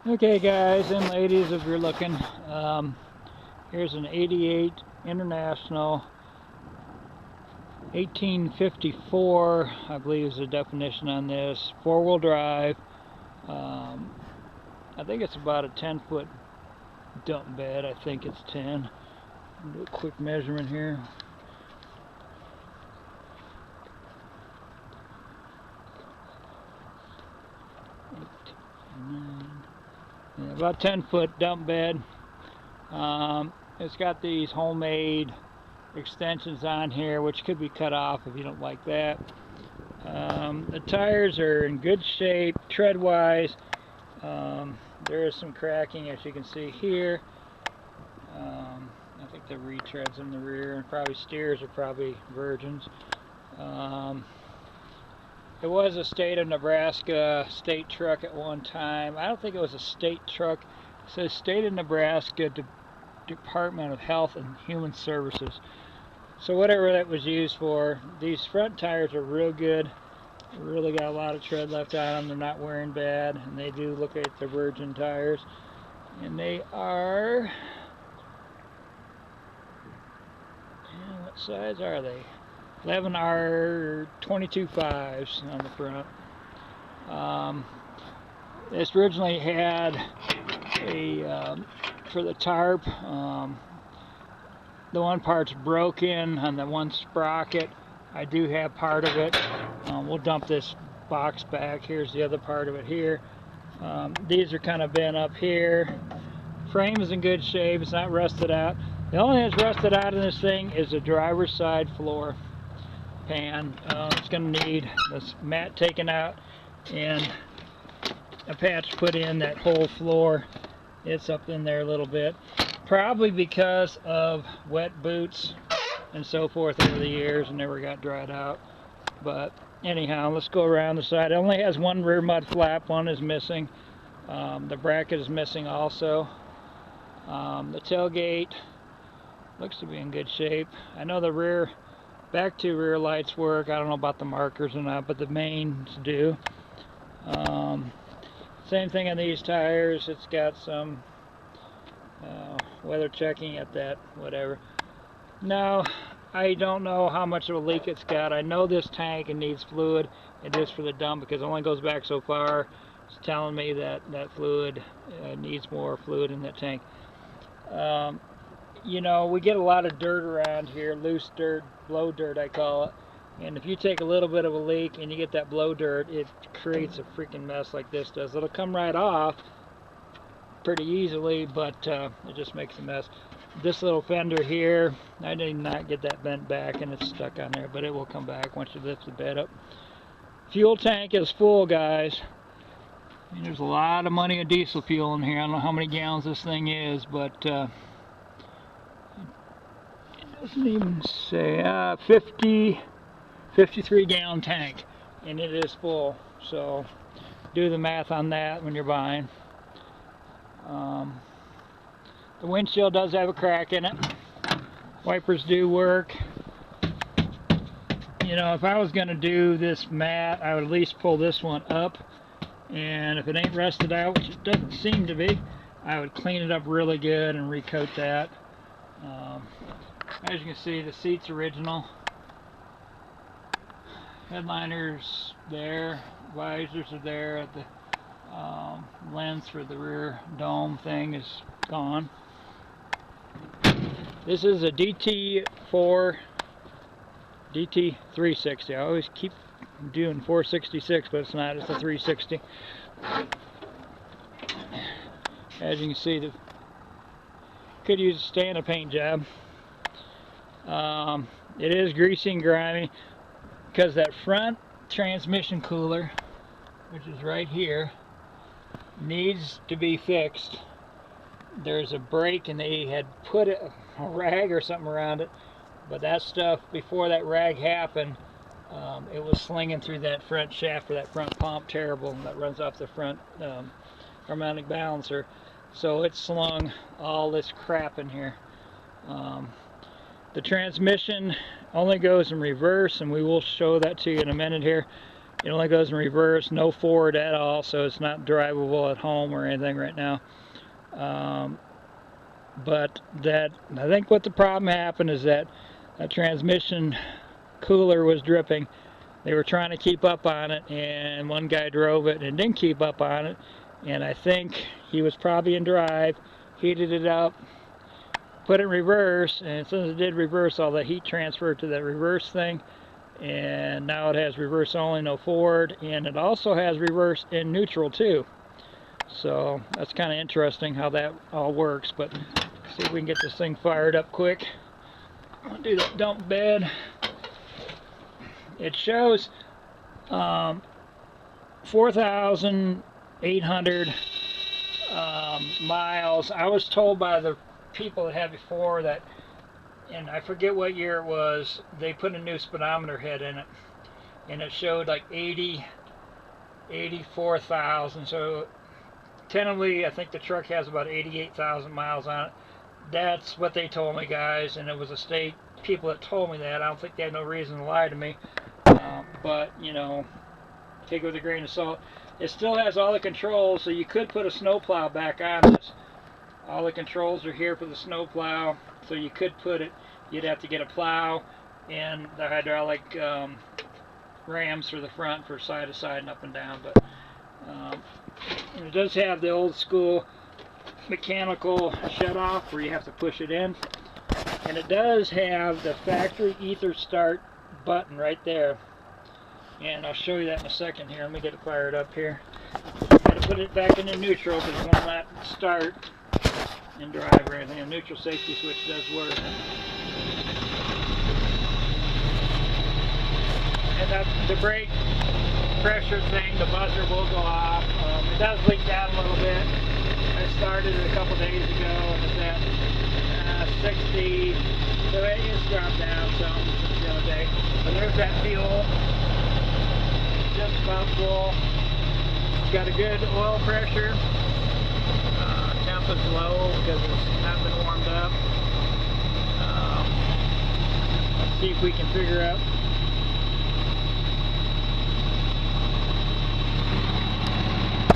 Okay guys and ladies, if you're looking, here's an 88 International 1854, I believe is the definition on this, four-wheel drive. I think it's about a 10-foot dump bed. I think it's 10. I'll do a quick measurement here. Yeah, about 10-foot dump bed. It's got these homemade extensions on here, which could be cut off if you don't like that. The tires are in good shape, tread-wise. There is some cracking, as you can see here. I think the retreads in the rear, and probably steers are probably virgins. It was a state of Nebraska state truck at one time. I don't think it was a state truck. It says State of Nebraska Department of Health and Human Services. So whatever that was used for, these front tires are real good. Really got a lot of tread left on them. They're not wearing bad, and they do look like they're virgin tires. And they are, what size are they? 11R22.5s on the front. This originally had a for the tarp. The one part's broken on the one sprocket. I do have part of it. We'll dump this box back. Here's the other part of it here. These are kind of bent up here. Frame is in good shape. It's not rusted out. The only thing that's rusted out in this thing is the driver's side floor pan. It's going to need this mat taken out and a patch put in that whole floor. It's up in there a little bit, probably because of wet boots and so forth over the years and never got dried out. But anyhow, let's go around the side. It only has one rear mud flap. One is missing. The bracket is missing also. The tailgate looks to be in good shape. I know the rear back two rear lights work. I don't know about the markers or not, but the mains do. Same thing on these tires. It's got some weather checking at that, whatever. Now, I don't know how much of a leak it's got. I know this tank needs fluid. It is for the dump because it only goes back so far. It's telling me that that fluid needs more fluid in that tank. You know, we get a lot of dirt around here, loose dirt, blow dirt I call it, and if you take a little bit of a leak and you get that blow dirt, it creates a freaking mess like this does. It'll come right off pretty easily, but it just makes a mess. This little fender here, I did not get that bent back and it's stuck on there, but it will come back once you lift the bed up. Fuel tank is full, guys. And there's a lot of money of diesel fuel in here. I don't know how many gallons this thing is, but it doesn't even say 53 gallon tank, and it is full. So do the math on that when you're buying. The windshield does have a crack in it. Wipers do work. You know, if I was going to do this mat, I would at least pull this one up, and if it ain't rusted out, which it doesn't seem to be, I would clean it up really good and recoat that. As you can see, the seat's original. Headliners there, visors are there. The lens for the rear dome thing is gone. This is a DT360. I always keep doing 466, but it's not. It's a 360. As you can see, the could use a stand-up paint job. It is greasy and grimy because that front transmission cooler, which is right here, needs to be fixed. There's a break and they had put a rag or something around it, but that stuff, before that rag happened, it was slinging through that front shaft or that front pump terrible that runs off the front harmonic balancer. So it slung all this crap in here. The transmission only goes in reverse, and we will show that to you in a minute here. It only goes in reverse, no forward at all, so it's not drivable at home or anything right now. But that, I think what the problem happened is that a transmission cooler was dripping. They were trying to keep up on it, and one guy drove it and didn't keep up on it, and I think he was probably in drive, heated it up, put it in reverse, and as soon as it did reverse, all the heat transferred to that reverse thing, and now it has reverse only, no forward, and it also has reverse in neutral too. So that's kind of interesting how that all works. But see if we can get this thing fired up quick. I'll do the dump bed. It shows 4,800 miles. I was told by the people that had before that, and I forget what year it was, they put a new speedometer head in it, and it showed like 84,000. So tentatively, I think the truck has about 88,000 miles on it. That's what they told me, guys, and it was a state people that told me that. I don't think they had no reason to lie to me, but you know, take it with a grain of salt. It still has all the controls, so you could put a snowplow back on this. All the controls are here for the snowplow, so you could put it. You'd have to get a plow and the hydraulic rams for the front for side to side and up and down. But and it does have the old school mechanical shut-off where you have to push it in, and it does have the factory ether start button right there, and I'll show you that in a second here. Let me get it fired up here. Got to put it back into neutral because it won't let it start and drive or anything. A neutral safety switch does work. And the brake pressure thing, the buzzer will go off. It does leak down a little bit. I started it a couple days ago and it's at 60, so it's dropped down some since the other day. But there's that fuel, just about full. It's got a good oil pressure. Temp is low because it's not been warmed up. Let's see if we can figure out. I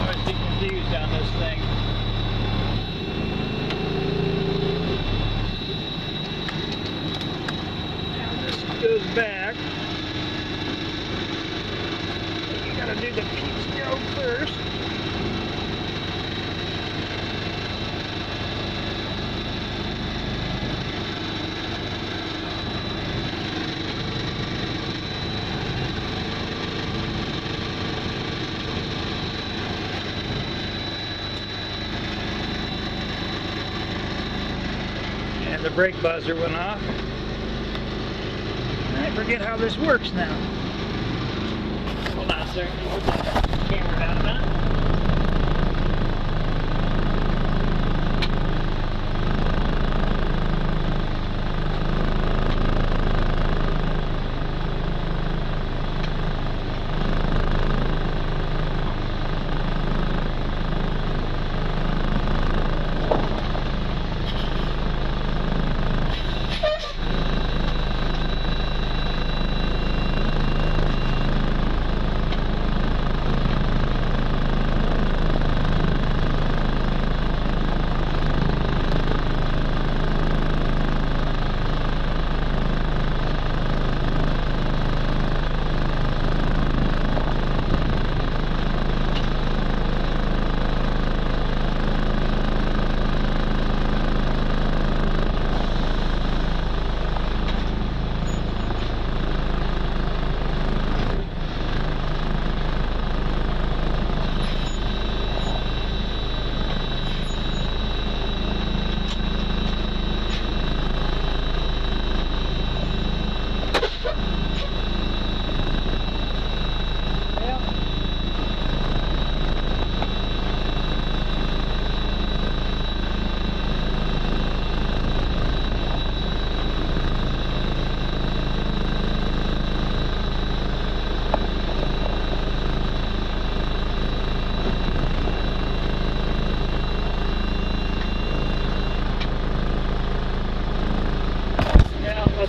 always get confused on this thing. Now this goes back. You gotta do the peach stroke first. The brake buzzer went off. I forget how this works now. Hold on a second, put the camera down a minute.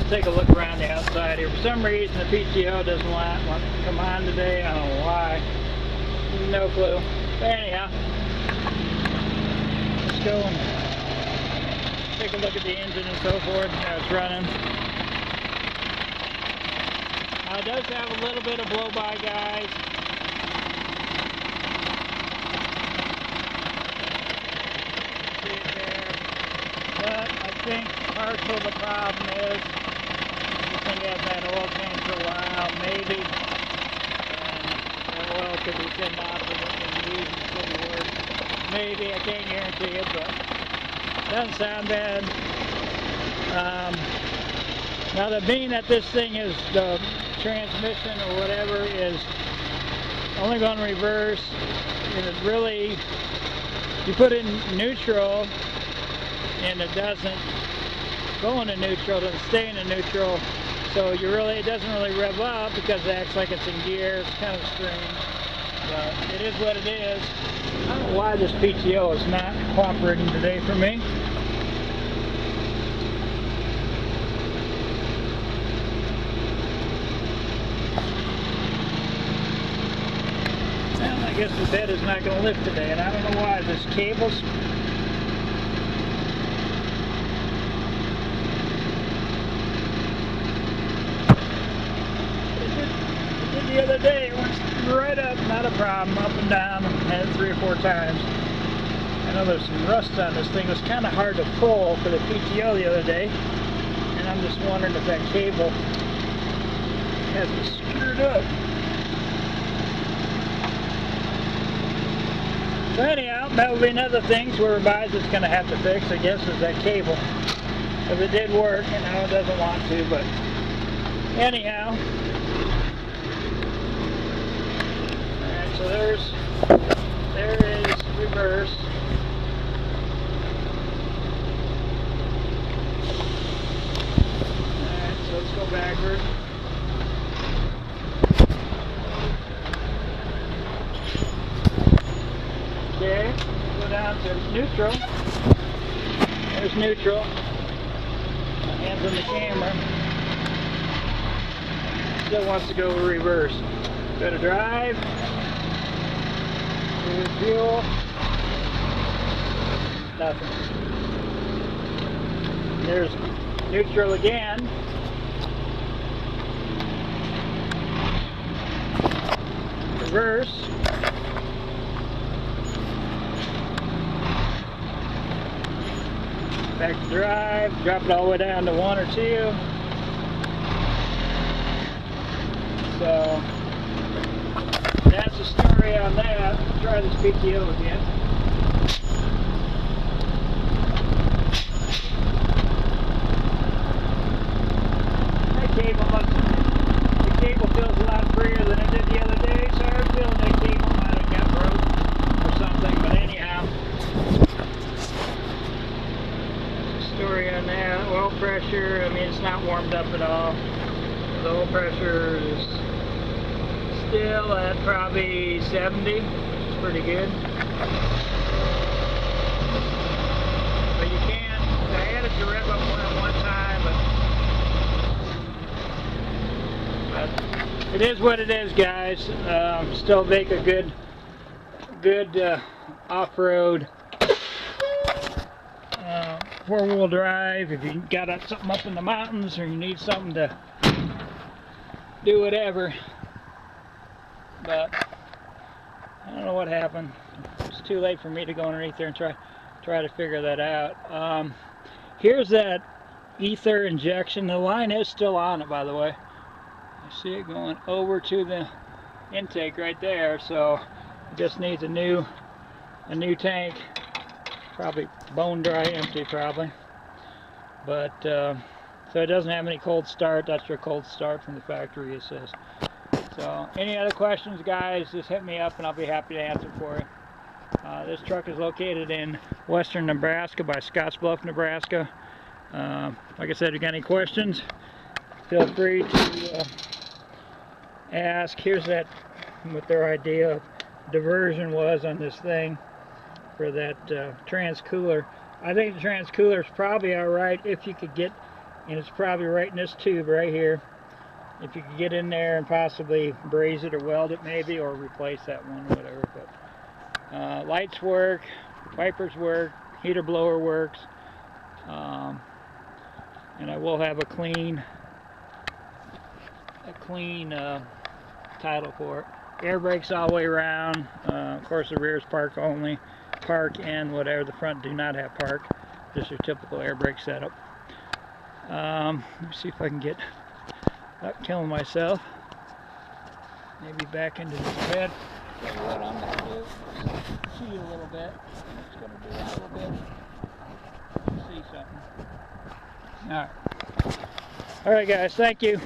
Take a look around the outside. inside here. For some reason the PTO doesn't want to come on today. I don't know why. No clue. But anyhow, let's go and take a look at the engine and so forth, how it's running. It does have a little bit of blow-by, guys. See it there. But I think partial of the problem is this thing hasn't had oil change for a while, maybe. And the oil could be sitting off of it and used and couldn't work. Maybe, I can't guarantee it, but it doesn't sound bad. Now, the being that this thing is the transmission or whatever is only going to reverse, and it really, you put it in neutral and it doesn't go into neutral, it doesn't stay in neutral, so it doesn't really rev up because it acts like it's in gear. It's kind of strange, but it is what it is. I don't know why this PTO is not cooperating today for me. I guess the bed is not going to lift today, and I don't know why. This cable's... It did the other day. It went right up, not a problem, up and down, had it 3 or 4 times. I know there's some rust on this thing. It was kind of hard to pull for the PTO the other day, and I'm just wondering if that cable hasn't screwed up. So anyhow, that will be another thing Superbise is going to have to fix, I guess, is that cable. If it did work, and now it doesn't want to, but anyhow. Alright, so there is reverse. Alright, so let's go backward. Okay, go down to neutral. There's neutral. My hands on the camera. Still wants to go reverse. Go to drive. Go to fuel. Nothing. There's neutral again. Reverse. Back to drive, drop it all the way down to 1 or 2. So that's the story on that. Let's try this PTO again. The cable feels a lot freer than it did the other day, so I was feeling that cable might have got broke or something, but anyhow. Story on that. Oil pressure, I mean, it's not warmed up at all. The oil pressure is still at probably 70, which is pretty good. But you can, I had it to rev up one time, but it is what it is, guys. Still make a good off-road 4-wheel drive. If you got something up in the mountains, or you need something to do whatever. But I don't know what happened. It's too late for me to go underneath there and try to figure that out. Here's that ether injection. The line is still on it, by the way. I see it going over to the intake right there, so it just needs a new tank. Probably bone dry empty, probably. But so it doesn't have any cold start. That's your cold start from the factory, it says. So any other questions, guys, just hit me up and I'll be happy to answer for you. This truck is located in western Nebraska by Scottsbluff, Nebraska. Like I said, if you got any questions, feel free to ask. Here's what their idea of diversion was on this thing for that transcooler. I think the transcooler is probably alright if you could get, and it's probably right in this tube right here. if you could get in there and possibly braze it or weld it maybe, or replace that one, whatever. But lights work, wipers work, heater blower works, and I will have a clean title for it. Air brakes all the way around. Of course, the rear is park only. Park and whatever. The front do not have park. Just your typical air brake setup. Let me see if I can get up killing myself. Maybe back into this bed. Tell you what I'm going to do. See a little bit. I'm just going to do that a little bit. See something. Alright. Alright guys, thank you.